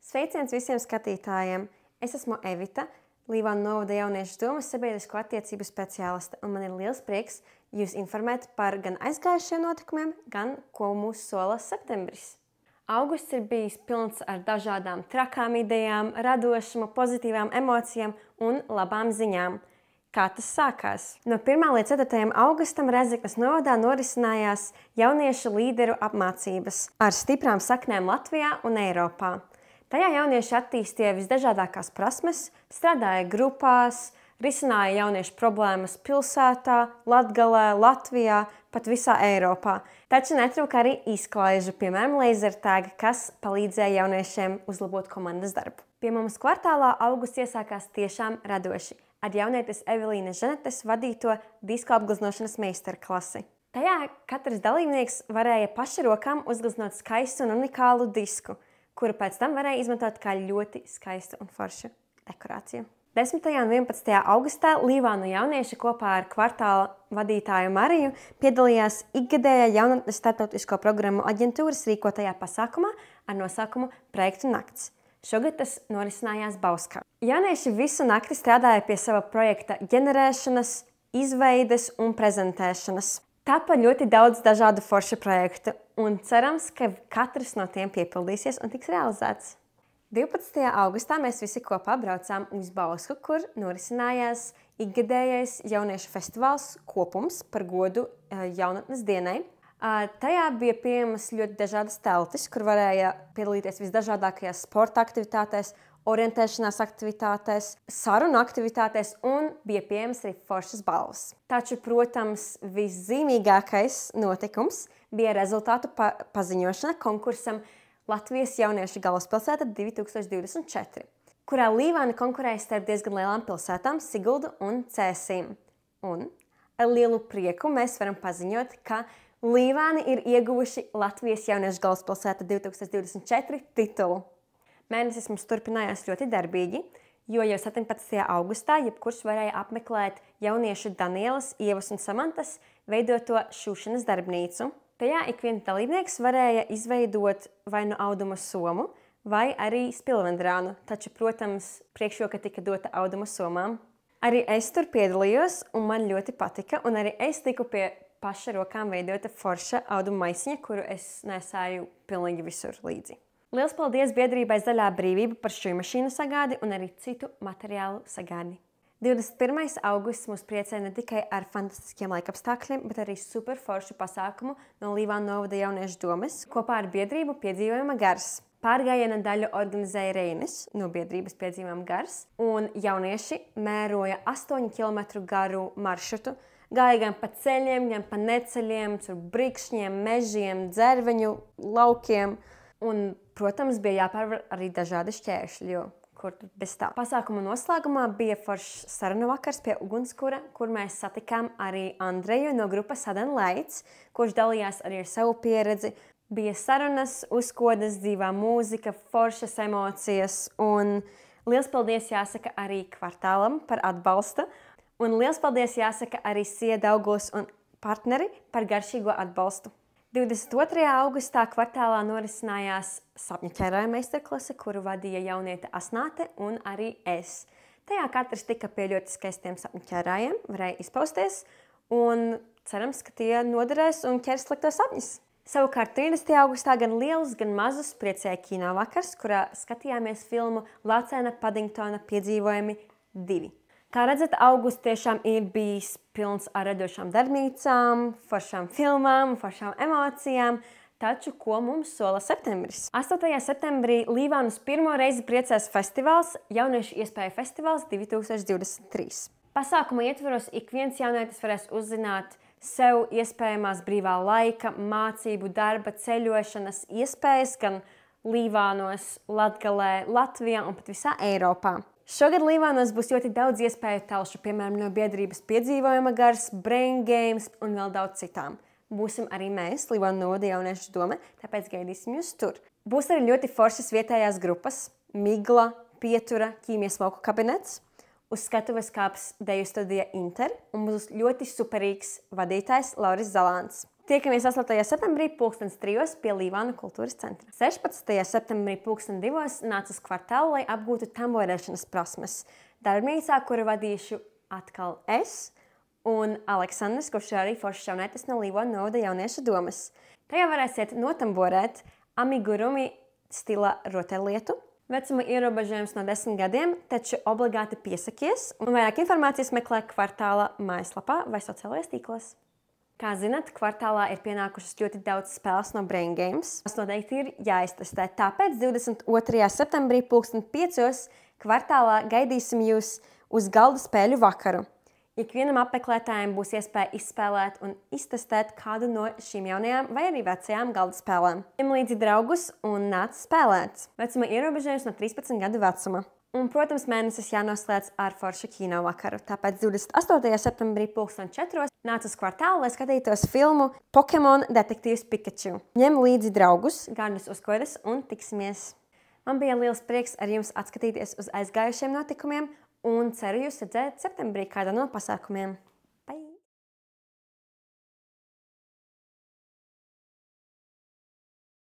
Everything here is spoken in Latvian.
Sveiciens visiem skatītājiem! Es esmu Evita, Līvānu novada jauniešu domas sabiedrisko attiecību speciāliste, un man ir liels prieks jūs informēt par gan aizgājušajiem notikumiem, gan ko mūs sola septembris. Augusts ir bijis pilns ar dažādām trakām idejām, radošumu, pozitīvām emocijām un labām ziņām. Kā tas sākās? No 1. līdz 4. augustam Rēzeknes novadā norisinājās jauniešu līderu apmācības ar stiprām saknēm Latvijā un Eiropā. Tajā jaunieši attīstīja visdažādākās prasmes, strādāja grupās, risināja jauniešu problēmas pilsētā, Latgalē, Latvijā, pat visā Eiropā. Taču netrūka arī izklaižu, piemēram, lasertag, kas palīdzēja jauniešiem uzlabot komandas darbu. Pie mums kvartālā augusts iesākās tiešām radoši ar jaunietes Evelīnas Ženetes vadīto disko apgleznošanas meistarklasi. Tajā katrs dalībnieks varēja paša rokām uzgleznot skaistu un unikālu disku, kuru pēc tam varēja izmantot kā ļoti skaistu un foršu dekorāciju. 10. un 11. augustā Līvānu jaunieši kopā ar kvartāla vadītāju Mariju piedalījās ikgadējā jaunatnes starptautisko programmu aģentūras rīkotajā pasākumā ar nosaukumu Projektu nakts. Šogad tas norisinājās Bauskā. Jaunieši visu nakti strādāja pie sava projekta ģenerēšanas, izveides un prezentēšanas. Tapa ļoti daudz dažādu foršu projektu, un cerams, ka katrs no tiem piepildīsies un tiks realizēts. 12. augustā mēs visi kopā braucām uz Bausku, kur norisinājās ikgadējais jauniešu festivāls Kopums par godu jaunatnes dienai. Tajā bija pieejamas ļoti dažādas teltis, kur varēja piedalīties visdažādākajās sporta aktivitātēs, orientēšanās aktivitātēs, sarunu aktivitātēs un bija pieejamas arī foršas balvas. Taču, protams, viszīmīgākais notikums bija rezultātu paziņošana konkursam Latvijas jauniešu galvaspilsēta 2024, kurā Līvāni konkurēja starp diezgan lielām pilsētām Siguldu un Cēsīm. Un ar lielu prieku mēs varam paziņot, ka Līvāni ir ieguvuši Latvijas jauniešu galvaspilsēta 2024 titulu. Mēnesis mums turpinājās ļoti darbīgi, jo jau 17. augustā jebkurš varēja apmeklēt jauniešu Danielas, Ievas un Samantas veidoto šūšanas darbnīcu. Tajā ik viens dalībnieks varēja izveidot vai nu auduma somu, vai arī spilvendrānu, taču, protams, priekšroka tika dota auduma somām. Arī es tur piedalījos, un man ļoti patika, un arī es tiku pie paša rokām veidota forša auduma maisiņa, kuru es nesāju pilnīgi visur līdzi. Liels paldies biedrībai Zaļā brīvība par šī mašīnu sagādi un arī citu materiālu sagādi. 21. augusts mūs priecē ne tikai ar fantastiskiem laikapstākļiem, bet arī super foršu pasākumu no Līvānu novada jauniešu domes kopā ar biedrību Piedzīvojuma gars. Pārgājiena daļu organizēja Reinis no biedrības Piedzīvojuma gars, un jaunieši mēroja 8 km garu maršrutu, gāja gan pa ceļiem, gan pa neceļiem, caur brikšņiem, mežiem, dzerveņu laukiem, un, protams, bija jāpārvar arī dažādi šķēršļi, jo kur bez tā. Pasākuma noslēgumā bija foršs sarunu vakars pie ugunskura, kur mēs satikām arī Andreju no grupas Sudden Lights, kurš dalījās arī ar savu pieredzi. Bija sarunas, uzkodas, dzīvā mūzika, foršas emocijas, un liels paldies jāsaka arī kvartālam par atbalstu, un liels paldies jāsaka arī Sija Daugavas un partneri par garšīgo atbalstu. 22. augustā kvartālā norisinājās sapņu ķērāja meistarklase, kuru vadīja jauniete Asnāte un arī es. Tajā katrs tika pie ļoti skaistiem sapņu ķērājiem, varēja izpausties, un cerams, ka tie noderēs un ķers sliktos sapņus. Savukārt 30. augustā gan lielus, gan mazus priecēja kino vakars, kurā skatījāmies filmu Lācēna Paddingtona piedzīvojumi 2. Kā redzat, augusts tiešām ir bijis pilns ar radošām darbnīcām, foršām filmām, foršām emocijām, taču ko mums sola septembris? 8. septembrī Līvānus pirmo reizi priecēs festivāls Jauniešu iespēju festivāls 2023. Pasākuma ietvaros ik viens jaunietis varēs uzzināt sev iespējamās brīvā laika, mācību, darba, ceļošanas iespējas gan Līvānos, Latgalē, Latvijā un pat visā Eiropā. Šogad Līvānos būs ļoti daudz iespēju telšu, piemēram, no biedrības Piedzīvojuma gars, Brain Games un vēl daudz citām. Būsim arī mēs, Līvānu novada jauniešu dome, tāpēc gaidīsim jūs tur. Būs arī ļoti foršas vietējās grupas, Migla, Pietura, ķīmijas smoku kabinets, uz skatuves kāps deju studija Inter un būs ļoti superīgs vadītājs Lauris Zalāns. Tiekamies 8. septembrī 3:00 pie Līvāna kultūras centra. 16. septembrī 2:00 nāc uz kvartālu, lai apgūtu tamborēšanas prasmes. Darbnīcā, kuru vadīšu atkal es un Aleksandrs, kurš ir arī foršs jaunietis no Līvāna novada jauniešu domas. Tajā varēsiet notamborēt amigurumi stila rotaļlietu. Vecuma ierobežojums no 10 gadiem, taču obligāti piesakies, un vairāk informācijas meklē kvartāla mājaslapā vai sociālajos tīklos. Kā zināt, kvartālā ir pienākušas ļoti daudz spēles no Brain Games. Tas noteikti ir jāiztestē, tāpēc 22. septembrī 5:00 kvartālā gaidīsim jūs uz galda spēļu vakaru. Ikvienam apmeklētājam būs iespēja izspēlēt un iztestēt kādu no šīm jaunajām vai arī vecajām galda spēlēm. Ņem līdzi draugus un nāc spēlēt. Vecuma ierobežojums no 13 gadu vecuma. Un, protams, mēnesis jānoslēdz ar foršu kino vakaru. Tāpēc 28. septembrī 4:00 nāc uz kvartālu, lai skatītos filmu Pokemon Detektīvs Pikachu. Ņem līdzi draugus, gardus uzkodas un tiksimies. Man bija liels prieks ar jums atskatīties uz aizgājušiem notikumiem un ceru jūs redzēt septembrī kādā no pasākumiem.